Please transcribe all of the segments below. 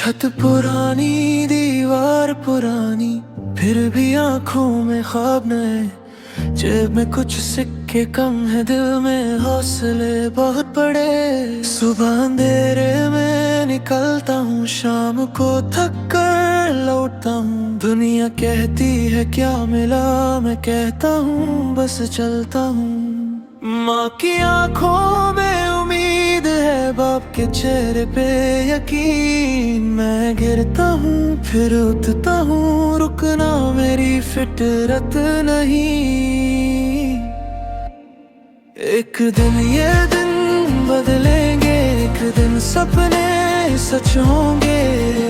छत पुरानी, दीवार पुरानी, फिर भी आंखों में ख्वाब नए। जेब में कुछ सिक्के कम है, दिल में हौसले बहुत बड़े। सुबह अंधेरे में निकलता हूँ, शाम को थक कर लौटता हूँ। दुनिया कहती है क्या मिला, मैं कहता हूँ बस चलता हूँ। माँ की आंखों में उम्मीद है, बाप के चेहरे पे यकीन। मैं गिरता हूँ फिर उठता हूँ, रुकना मेरी फितरत नहीं। एक दिन ये दिन बदलेंगे, एक दिन सपने सच होंगे।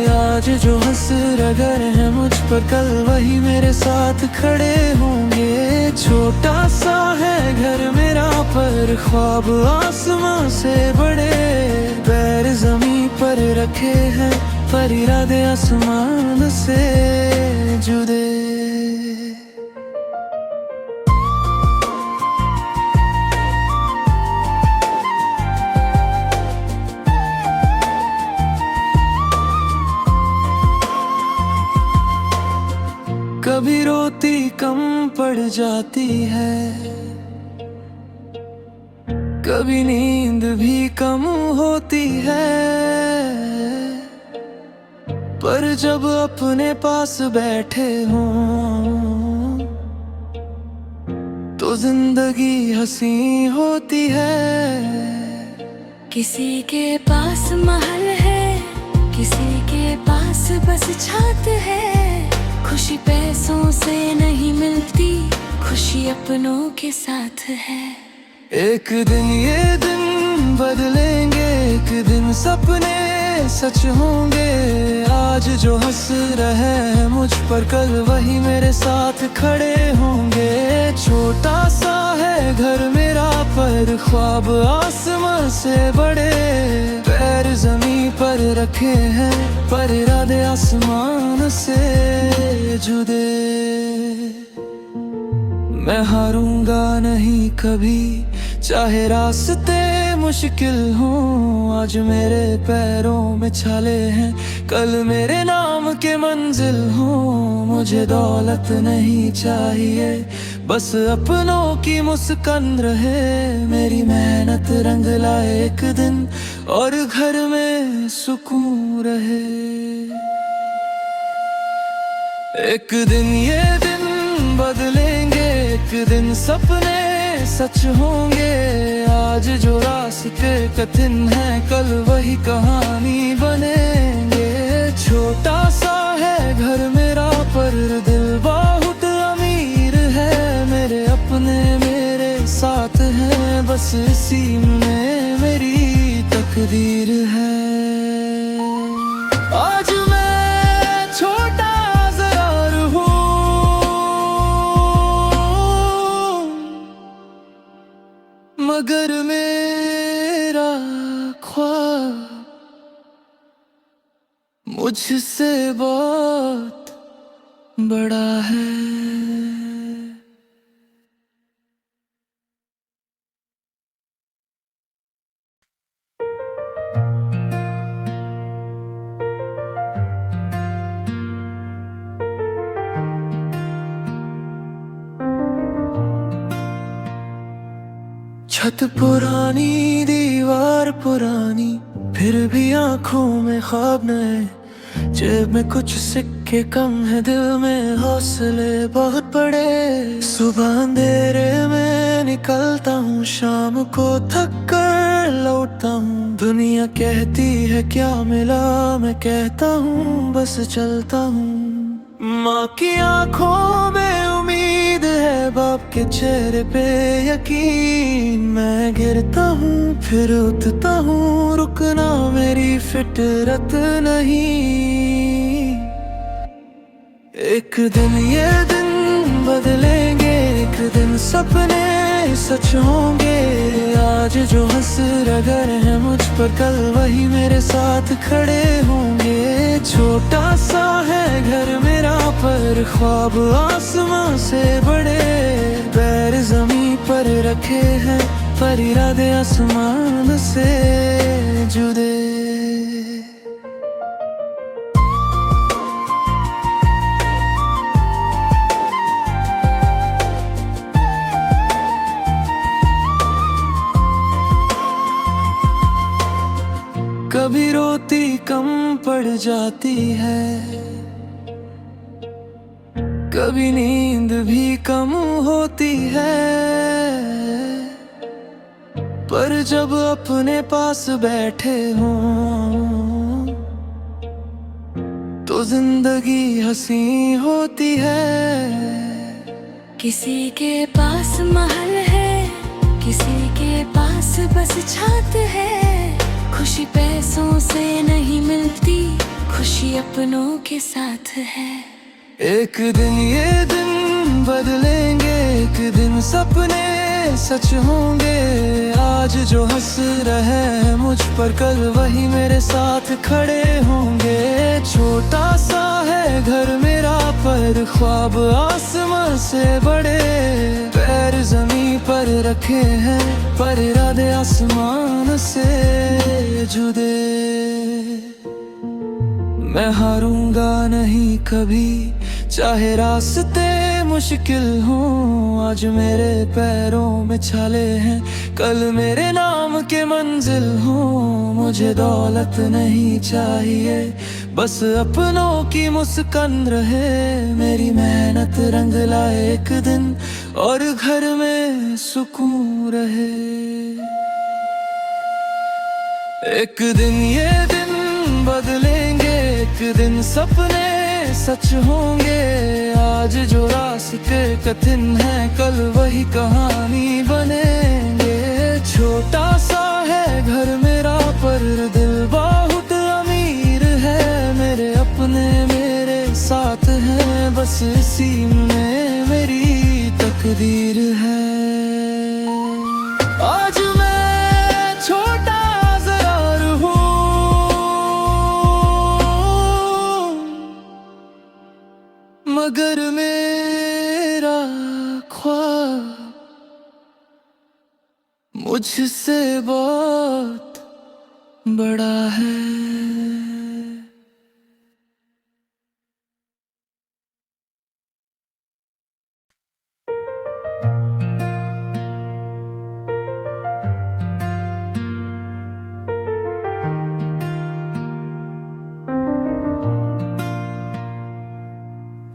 आज जो हंस रहे हैं मुझ पर, कल वही मेरे साथ खड़े होंगे। छोटा सा है घर मेरा, पर ख्वाब आसमां से बड़े। पैर जमीन पर रखे हैं, पर इरादे आसमान से जुड़े। कभी रोती कम पड़ जाती है, कभी नींद भी कम होती है। पर जब अपने पास बैठे हों, तो जिंदगी हंसी होती है। किसी के पास महल है, किसी के पास बस छत है। खुशी पैसों से नहीं मिलती, खुशी अपनों के साथ है। एक दिन ये दिन बदलेंगे, एक दिन सपने सच होंगे। आज जो हंस रहे हैं मुझ पर, कल वही मेरे साथ खड़े होंगे। छोटा सा है घर मेरा, पर ख्वाब आसमां से बड़े। पैर जमीन पर रखे हैं, पर इरादे आसमान से जुड़े। मैं हारूंगा नहीं कभी, चाहे रास्ते मुश्किल हों। आज मेरे पैरों में छाले हैं, कल मेरे नाम के मंजिल हों। मुझे दौलत नहीं चाहिए, बस अपनों की मुस्कान रहे। मेरी मेहनत रंग लाए एक दिन, और घर में सुकून रहे। एक दिन ये दिन बदलेंगे, एक दिन सपने सच होंगे। आज जो रास्ते कठिन है, कल वही कहानी बनेंगे। छोटा सा है घर मेरा, पर दिल बहुत अमीर है। मेरे अपने मेरे साथ हैं, बस इसी में मेरी तकदीर है। आज मैं छोटा जरूर हूँ, मगर मेरा ख्वाब मुझसे बहुत बड़ा है। छत पुरानी, दीवार पुरानी, फिर भी आंखों में ख्वाब नए। जेब में कुछ सिक्के कम है, दिल में हौसले बहुत बड़े। सुबह अंधेरे में निकलता हूँ, शाम को थक कर लौटता हूँ। दुनिया कहती है क्या मिला, मैं कहता हूँ बस चलता हूँ। माँ की आंखों में उम्मीद है, बाप के चेहरे पे यकीन। मैं गिरता हूँ फिर उठता हूँ, रुकना मेरी फितरत नहीं। एक दिन ये दिन बदलेंगे, एक दिन सपने सच होंगे। आज जो हंस रहे हैं मुझ पर, कल वही मेरे साथ खड़े होंगे। छोटा सा है घर मेरा, पर ख्वाब आसमां से बड़े। पैर जमीन पर रखे हैं, पर इरादे आसमान से जुड़े। जाती है, कभी नींद भी कम होती है, पर जब अपने पास बैठे हों तो जिंदगी हंसी होती है। किसी के पास महल है, किसी के पास बस छत है। खुशी पैसों से नहीं मिलती, खुशी अपनों के साथ है। एक दिन ये दिन बदलेंगे, एक दिन सपने सच होंगे। आज जो हंस रहे हैं मुझ पर, कल वही मेरे साथ खड़े होंगे। छोटा सा है घर मेरा, पर ख्वाब आसमां से बड़े। पैर जमीन पर रखे हैं, पर इरादे आसमान से जुदे। मैं हारूंगा नहीं कभी, चाहे रास्ते मुश्किल हों। आज मेरे पैरों में छाले हैं, कल मेरे नाम के मंजिल हों। मुझे दौलत नहीं चाहिए, बस अपनों की मुस्कान रहे। मेरी मेहनत रंग लाए एक दिन, और घर में सुकून रहे। एक दिन ये दिन बदलेंगे, एक दिन सपने सच होंगे। आज जो रास्ते कठिन है, कल वही कहानी बनेंगे। छोटा सा है घर मेरा, पर दिल बहुत अमीर है। मेरे अपने मेरे साथ हैं, बस इसी में मेरी तकदीर है। आज मैं छोटा जरूर हूँ, मगर मेरा ख्वाब मुझसे बहुत बड़ा है।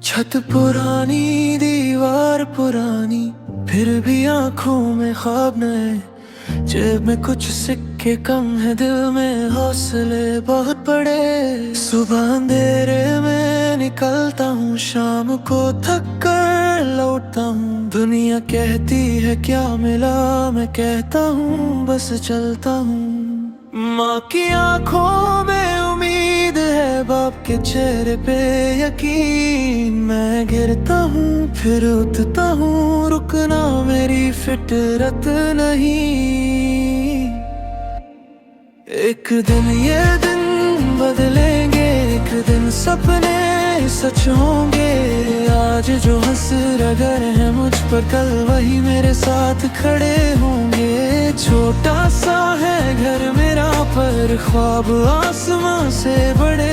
छत पुरानी, दीवार पुरानी, फिर भी आंखों में ख्वाब नए। जेब में कुछ सिक्के कम है, दिल में हौसले बहुत बड़े। सुबह अंधेरे में निकलता हूँ, शाम को थक कर लौटता हूँ। दुनिया कहती है क्या मिला, मैं कहता हूँ बस चलता हूँ। माँ की आंखों में उम्मीद है, बाप के चेहरे पे यकीन। मैं गिरता हूँ फिर उठता हूँ, रुकना मेरी फितरत नहीं। एक दिन ये दिन बदलेंगे, एक दिन सपने सच होंगे। आज जो हंस रहे हैं मुझ पर, कल वही मेरे साथ खड़े होंगे। छोटा सा है घर मेरा, पर ख्वाब आसमां से बड़े।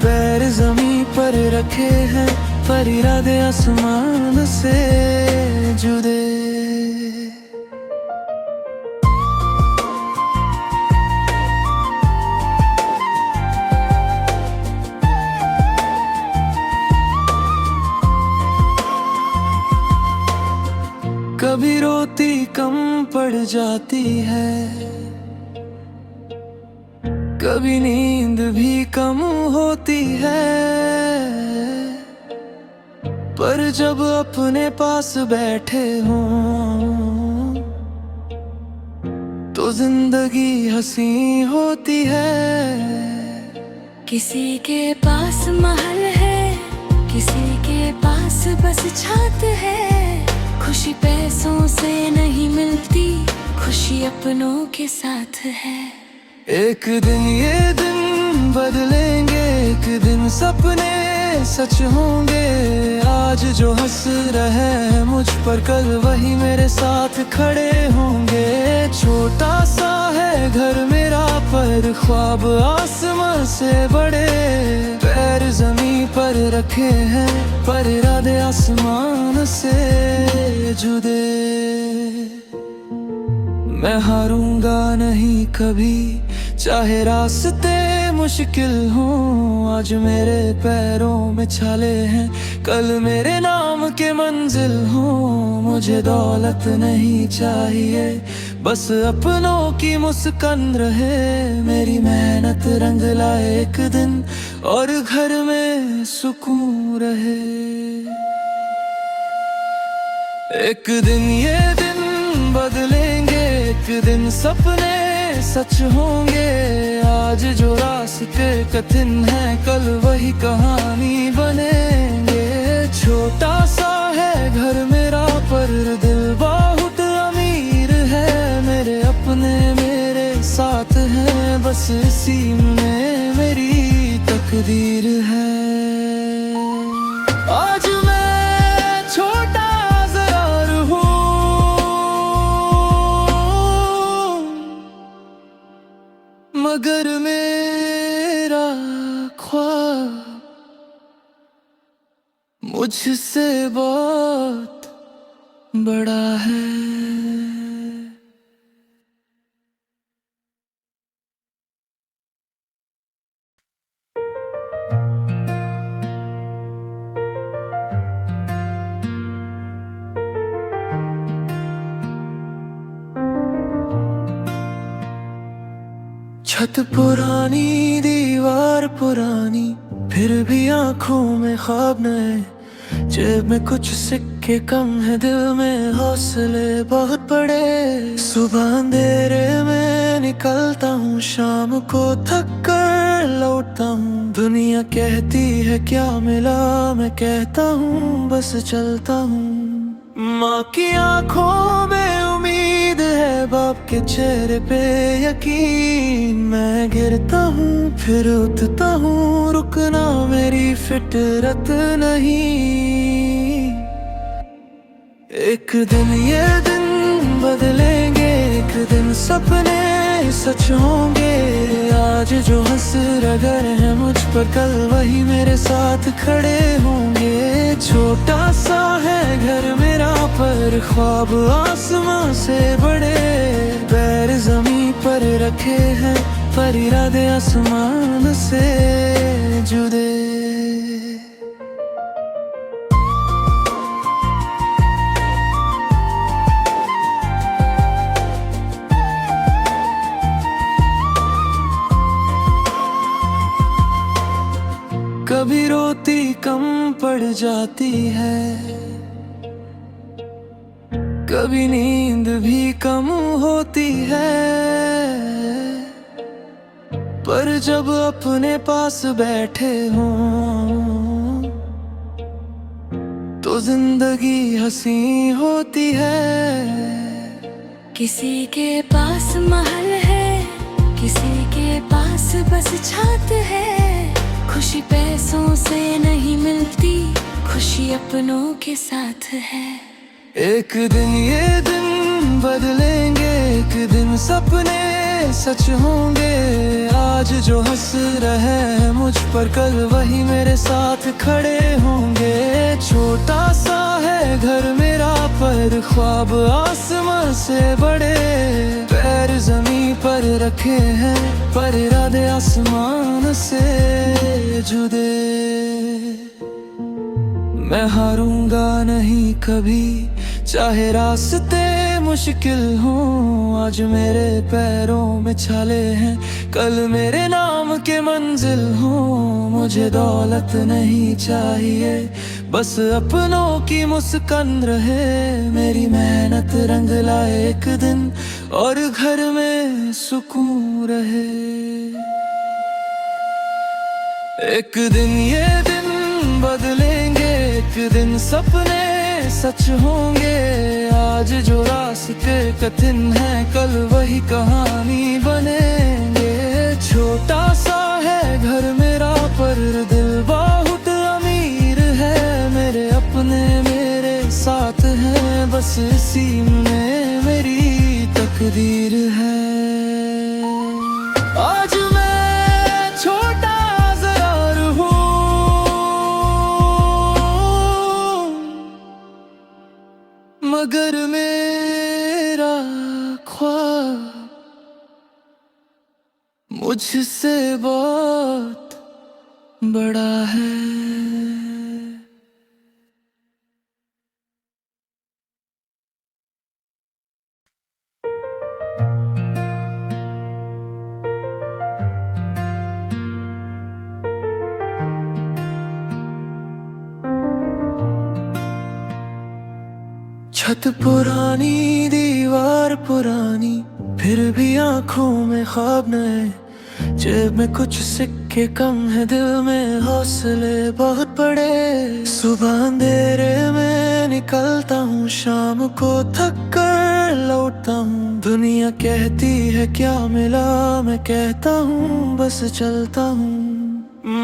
पैर जमीन पर रखे हैं, पर इरादे आसमान से जुदे। कभी रोती कम पड़ जाती है, कभी नींद भी कम होती है, पर जब अपने पास बैठे हों तो जिंदगी हंसी होती है। किसी के पास महल है, किसी के पास बस छत है। खुशी पैसों से नहीं मिलती, खुशी अपनों के साथ है। एक दिन ये दिन बदलेंगे, एक दिन सपने सच होंगे। आज जो हंस रहे हैं मुझ पर, कल वही मेरे साथ खड़े होंगे। छोटा सा है घर मेरा, पर ख्वाब आसमां से बड़े। पैर जमीन पर रखे हैं, पर इरादे आसमान से जुदे। मैं हारूंगा नहीं कभी, चाहे रास्ते मुश्किल हों, आज मेरे पैरों में छाले हैं, कल मेरे नाम के मंजिल हों। मुझे दौलत नहीं चाहिए, बस अपनों की मुस्कान रहे। मेरी मेहनत रंग लाए एक दिन, और घर में सुकून रहे। एक दिन ये दिन बदलेंगे, एक दिन सपने सच होंगे। आज जो रास्ते कठिन है, कल वही कहानी बनेंगे। छोटा सा है घर मेरा, पर दिल बहुत अमीर है। मेरे अपने मेरे साथ हैं, बस इसी में मेरी तकदीर है। आज मैं छोटा जरूर हूँ, मगर मेरा ख्वाब मुझसे बहुत बड़ा है। छत पुरानी, दीवार पुरानी, फिर भी आंखों में ख्वाब नए। जेब में कुछ सिक्के कम है, दिल में हौसले बहुत बड़े। सुबह अंधेरे में निकलता हूँ, शाम को थक कर लौटता हूँ। दुनिया कहती है क्या मिला, मैं कहता हूँ बस चलता हूँ। माँ की आंखों में उम्मीद है, बाप के चेहरे पे यकीन। मैं गिरता हूँ फिर उठता हूँ, रुकना मेरी फितरत नहीं। एक दिन ये दिन बदलेंगे, एक दिन सपने सच होंगे। आज जो हंस रहे हैं मुझ पर, कल वही मेरे साथ खड़े होंगे। छोटा सा है घर मेरा, पर ख्वाब आसमां से बड़े। पैर जमीन पर रखे हैं, पर इरादे आसमान से जुड़े। कभी रोती कम पड़ जाती है, कभी नींद भी कम होती है। पर जब अपने पास बैठे हों, तो जिंदगी हंसी होती है। किसी के पास महल है, किसी के पास बस छत है। खुशी पैसों से नहीं मिलती, खुशी अपनों के साथ है। एक दिन ये दिन बदलेंगे, एक दिन सपने सच होंगे। आज जो हंस रहे हैं मुझ पर, कल वही मेरे साथ खड़े होंगे। छोटा सा है घर मेरा, पर ख्वाब आसमां से बड़े। पैर जमीन पर रखे हैं, पर इरादे आसमान से जुड़े। मैं हारूंगा नहीं कभी, चाहे रास्ते मुश्किल हों। आज मेरे पैरों में छाले हैं, कल मेरे नाम के मंजिल हों। मुझे दौलत नहीं चाहिए, बस अपनों की मुस्कान रहे। मेरी मेहनत रंग लाए एक दिन, और घर में सुकून रहे। एक दिन ये दिन बदलेंगे, एक दिन सपने सच होंगे। आज जो रास्ते कठिन है, कल वही कहानी बनेंगे। छोटा सा है घर मेरा, पर दिल बहुत अमीर है। मेरे अपने मेरे साथ हैं, बस इसी में मेरी तकदीर है। आज मैं छोटा जरूर हूँ, मगर मेरा ख्वाब मुझसे बहुत बड़ा है। छत पुरानी, दीवार पुरानी, फिर भी आंखों में ख्वाब नए। जेब में कुछ सिक्के कम है, दिल में हौसले बहुत बड़े। सुबह अंधेरे में निकलता हूँ, शाम को थक कर लौटता हूँ। दुनिया कहती है क्या मिला, मैं कहता हूँ बस चलता हूँ।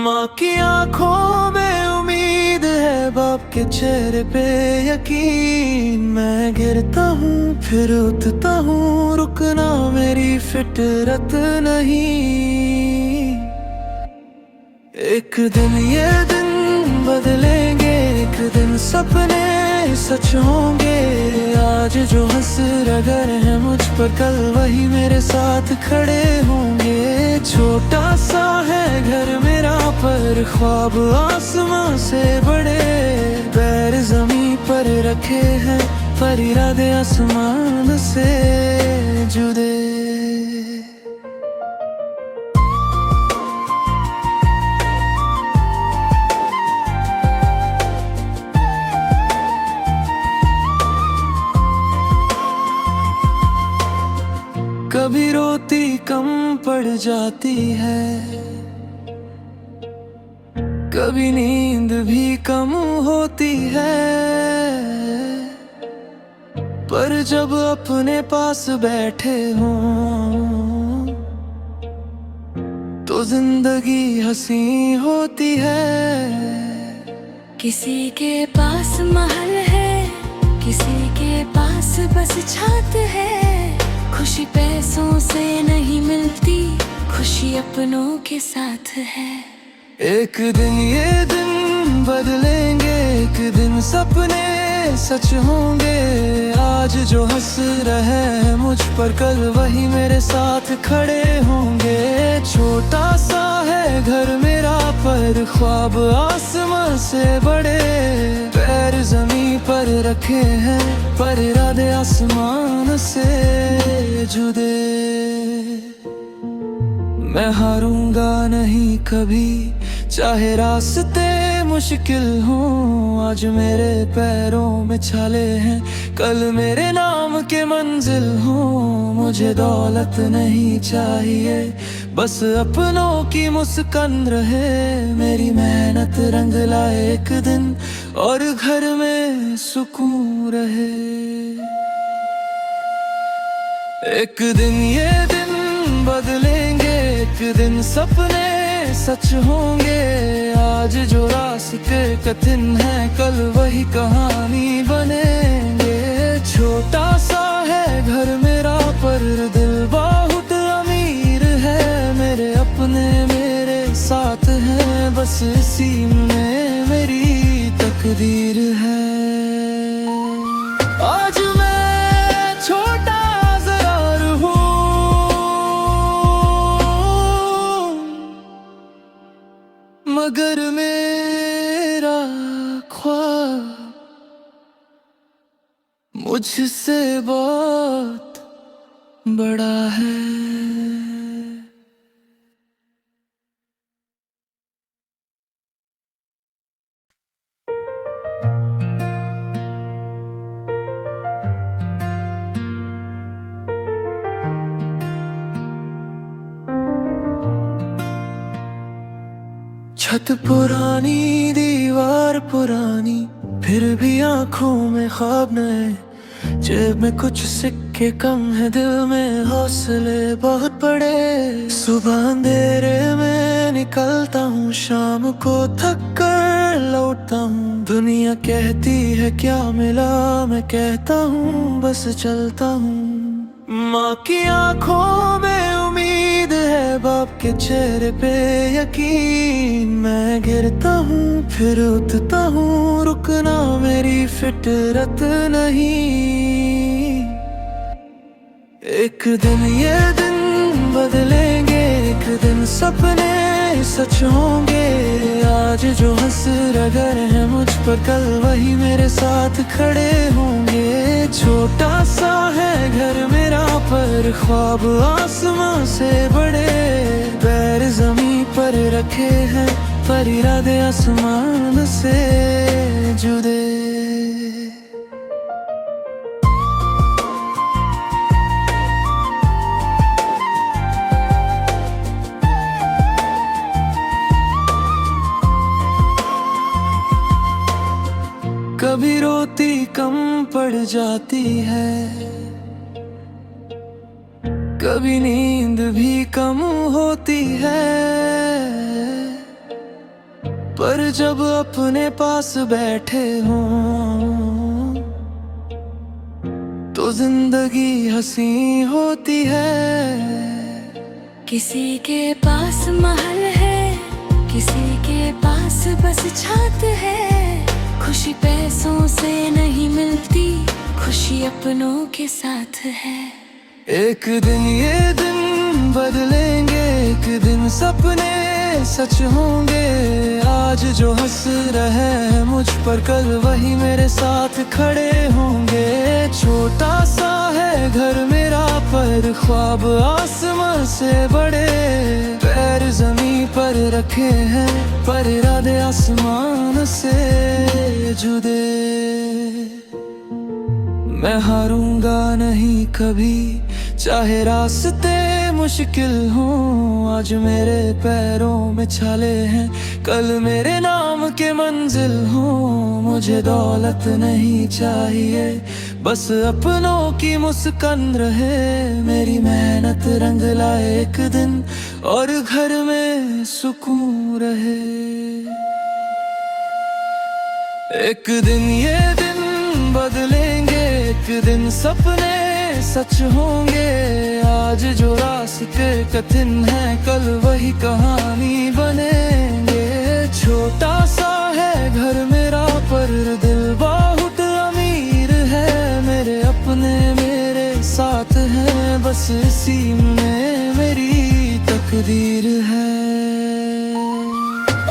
माँ की आंखों में उम्मीद है, बाप के चेहरे पे यकीन। मैं गिरता हूँ फिर उठता हूँ, रुकना मेरी फितरत नहीं। एक दिन ये दिन बदलेंगे, एक दिन सपने सच होंगे। आज जो हंस रगर है मुझ पर, कल वही मेरे साथ खड़े होंगे। छोटा सा है घर मेरा, पर ख्वाब आसमां से बड़े। पैर जमीन पर रखे हैं, पर इरादे आसमान से जुड़े। कभी रोती कम पड़ जाती है, कभी नींद भी कम होती है। पर जब अपने पास बैठे हों, तो जिंदगी हंसी होती है। किसी के पास महल है, किसी के पास बस छत है। खुशी पैसों से नहीं मिलती, खुशी अपनों के साथ है। एक दिन ये दिन बदलेंगे, एक दिन सपने सच होंगे। आज जो हंस रहे हैं मुझ पर, कल वही मेरे साथ खड़े होंगे। छोटा सा है घर मेरा, पर ख्वाब आसमां से बड़े। पैर जमीन पर रखे हैं, पर इरादे आसमान से जुड़े। मैं हारूंगा नहीं कभी, चाहे रास्ते मुश्किल हों। आज मेरे पैरों में छाले हैं, कल मेरे नाम के मंजिल हों। मुझे दौलत नहीं चाहिए, बस अपनों की मुस्कान रहे। मेरी मेहनत रंग लाए एक दिन, और घर में सुकून रहे। एक दिन ये दिन बदलेंगे, एक दिन सपने सच होंगे। आज जो रास्ते कठिन है, कल वही कहानी बनेंगे। छोटा सा है घर मेरा, पर दिल बहुत अमीर है। मेरे अपने मेरे साथ हैं, बस इसी में मेरी तकदीर है। आज मैं छोटा जरूर हूँ, मगर मेरा ख्वाब मुझसे बहुत बड़ा है। छत पुरानी, दीवार पुरानी, फिर भी आंखों में ख्वाब नए। जेब में कुछ सिक्के कम है, दिल में हौसले बहुत बड़े। सुबह अंधेरे में निकलता हूँ, शाम को थक कर लौटता हूँ। दुनिया कहती है क्या मिला, मैं कहता हूँ बस चलता हूँ। माँ की आंखों में उम्मीद है, बाप के चेहरे पे यकीन। मैं गिरता हूँ फिर उठता हूँ, रुकना मेरी फितरत नहीं। एक दिन ये दिन बदलेंगे, एक दिन सपने सच होंगे, आज जो हंस रहे हैं मुझ पर, कल वही मेरे साथ खड़े होंगे। छोटा सा है घर मेरा पर ख्वाब आसमां से बड़े, पैर जमीन पर रखे हैं पर इरादे आसमान से जुड़े। कभी रोती कम पड़ जाती है, कभी नींद भी कम होती है, पर जब अपने पास बैठे हों तो जिंदगी हंसी होती है। किसी के पास महल है, किसी के पास बस छत है, खुशी पैसों से नहीं मिलती, खुशी अपनों के साथ है। एक दिन ये दिन बदलेंगे, एक दिन सपने सच होंगे, आज जो हंस रहे हैं मुझ पर, कल वही मेरे साथ खड़े होंगे। छोटा सा है घर मेरा पर ख्वाब आसमां से बड़े, पैर जमीन पर रखे हैं पर इरादे आसमान से जुड़े। मैं हारूंगा नहीं कभी, चाहे रास्ते मुश्किल हों, आज मेरे पैरों में छाले हैं, कल मेरे नाम के मंजिल हों। मुझे दौलत नहीं चाहिए, बस अपनों की मुस्कान रहे, मेरी मेहनत रंग लाए एक दिन और घर में सुकून रहे। एक दिन ये दिन बदलेंगे, एक दिन सपने सच होंगे, आज जो रास्ते कठिन है, कल वही कहानी बनेंगे। छोटा सा है घर मेरा पर दिल बहुत अमीर है, मेरे अपने मेरे साथ हैं, बस इसी में मेरी तकदीर है।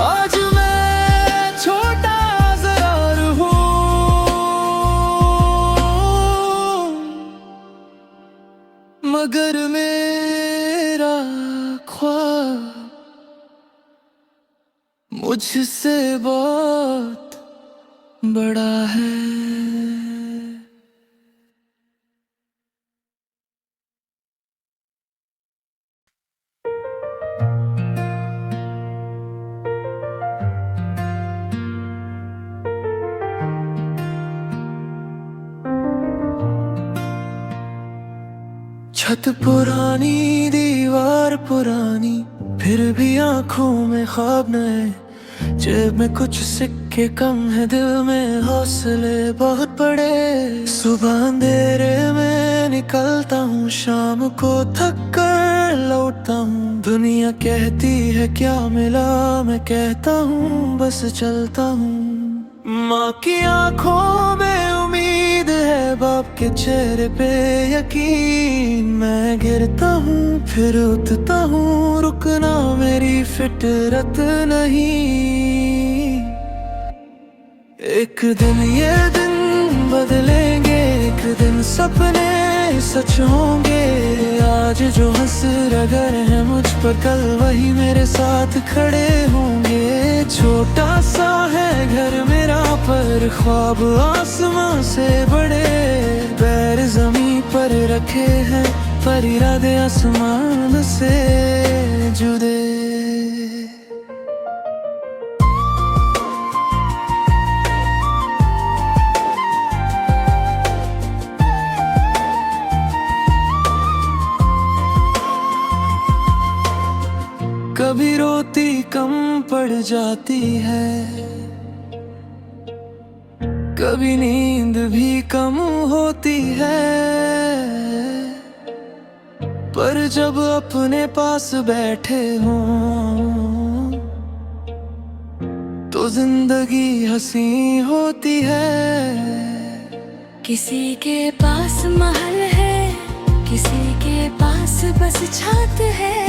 आज मैं छोटा जरूर हूँ, मगर मेरा ख्वाब मुझसे बहुत बड़ा है। छत पुरानी दीवार पुरानी, फिर भी आंखों में ख्वाब नए, जेब में कुछ सिक्के कम है, दिल में हौसले बहुत बड़े। सुबह अंधेरे में निकलता हूँ, शाम को थक कर लौटता हूँ, दुनिया कहती है क्या मिला, मैं कहता हूँ बस चलता हूँ। माँ की आंखों में उम्मीद है, बाप के चेहरे पे यकीन, मैं गिरता हूँ फिर उठता हूँ, रुकना मेरी फितरत नहीं। एक दिन ये दिन बदलेंगे, एक दिन सपने सच होंगे, आज जो हंस रहे हैं मुझ पर, कल वही मेरे साथ खड़े होंगे। छोटा सा है घर मेरा पर ख्वाब आसमां से बड़े, पैर जमीन पर रखे हैं पर इरादे आसमान से जुड़े। कभी रोती कम पड़ जाती है, कभी नींद भी कम होती है, पर जब अपने पास बैठे हों तो जिंदगी हंसी होती है। किसी के पास महल है, किसी के पास बस छत है,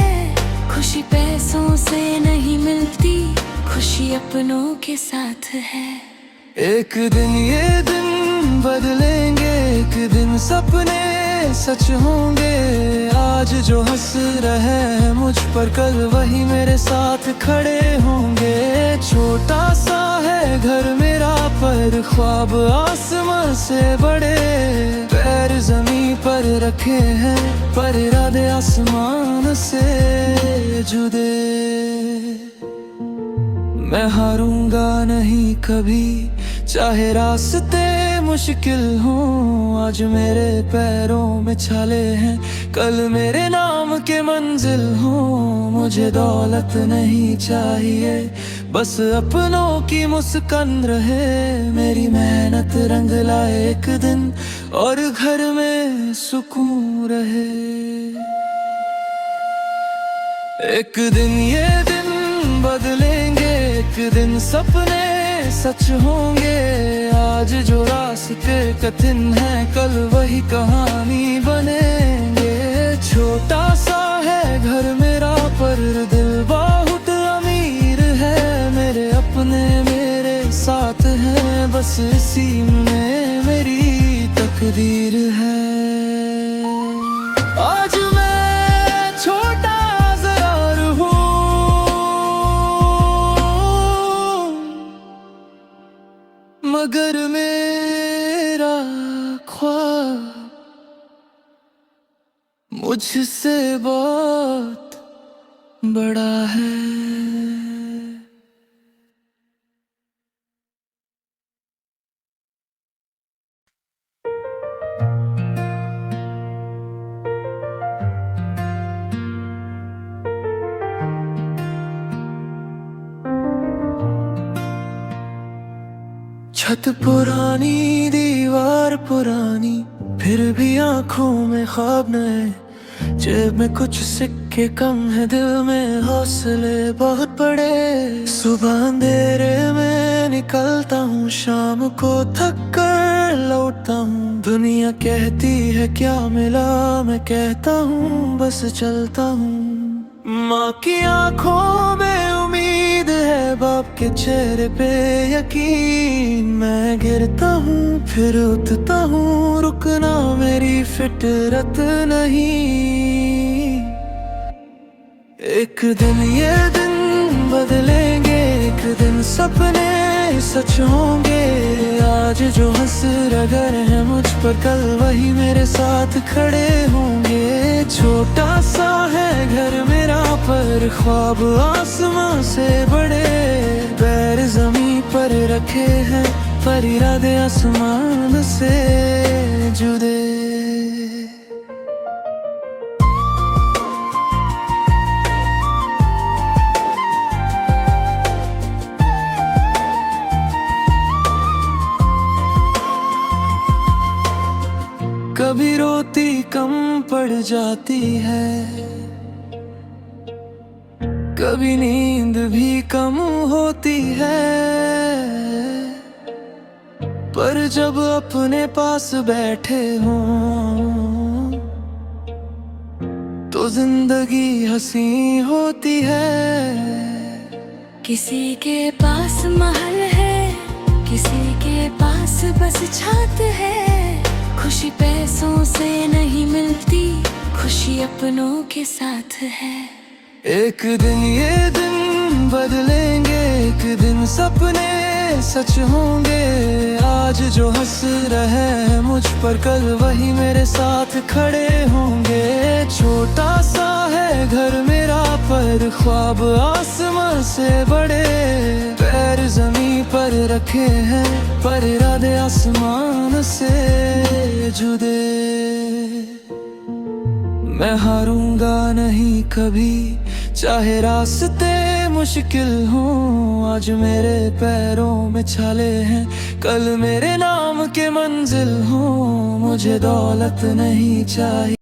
खुशी पैसों से नहीं मिलती, खुशी अपनों के साथ है। एक दिन ये दिन बदलेंगे, एक दिन सपने सच होंगे। आज जो हंस रहे हैं मुझ पर, कल वही मेरे साथ खड़े होंगे। छोटा सा है घर मेरा पर ख्वाब आसमां से बड़े, पैर जमीन पर रखे हैं पर इरादे आसमान से जुदे। मैं हारूंगा नहीं कभी, चाहे रास्ते मुश्किल हों। आज मेरे पैरों में छाले हैं, कल मेरे नाम के मंजिल हों। मुझे दौलत नहीं चाहिए, बस अपनों की मुस्कान रहे। मेरी मेहनत रंग लाए एक दिन, और घर में सुकून रहे। एक दिन ये दिन बदलेंगे, एक दिन सपने सच होंगे। आज जो रास्ते कठिन है, कल वही कहानी बनेंगे। छोटा सा है घर मेरा पर दिल बहुत अमीर है। मेरे अपने मेरे साथ हैं, बस इसी में मेरी तकदीर है। आज मैं छोटा जरूर हूँ, मगर मेरा ख्वाब मुझसे बहुत बड़ा है। छत पुरानी, दीवार पुरानी, फिर भी आंखों में ख्वाब नए। जेब में कुछ सिक्के कम है, दिल में हौसले बहुत बड़े। सुबह अंधेरे में निकलता हूँ, शाम को थक कर लौटता हूँ। दुनिया कहती है क्या मिला, मैं कहता हूँ बस चलता हूँ। माँ की आंखों में उम्मीद है, बाप के चेहरे पे यकीन। मैं गिरता हूँ फिर उठता हूँ, रुकना मेरी फितरत नहीं। एक दिन ये दिन बदलेंगे, एक दिन सपने सच होंगे। आज जो हंस रहे हैं मुझ पर, कल वही मेरे साथ खड़े होंगे। छोटा सा है घर मेरा पर ख्वाब आसमां से बड़े, पैर जमीन पर रखे हैं पर इरादे आसमान से जुदे। कभी रोती कम पड़ जाती है, कभी नींद भी कम होती है। पर जब अपने पास बैठे हों, तो जिंदगी हंसी होती है। किसी के पास महल है, किसी के पास बस छत है। खुशी पैसों से नहीं मिलती, खुशी अपनों के साथ है। एक दिन ये दिन बदलेंगे, एक दिन सपने सच होंगे। आज जो हंस रहे हैं मुझ पर, कल वही मेरे साथ खड़े होंगे। छोटा सा है घर मेरा पर ख्वाब आसमां से बड़े, पैर जमीन पर रखे हैं पर इरादे आसमान से जुदे। मैं हारूंगा नहीं कभी, चाहे रास्ते मुश्किल हों। आज मेरे पैरों में छाले हैं, कल मेरे नाम के मंजिल हों। मुझे दौलत नहीं चाहिए।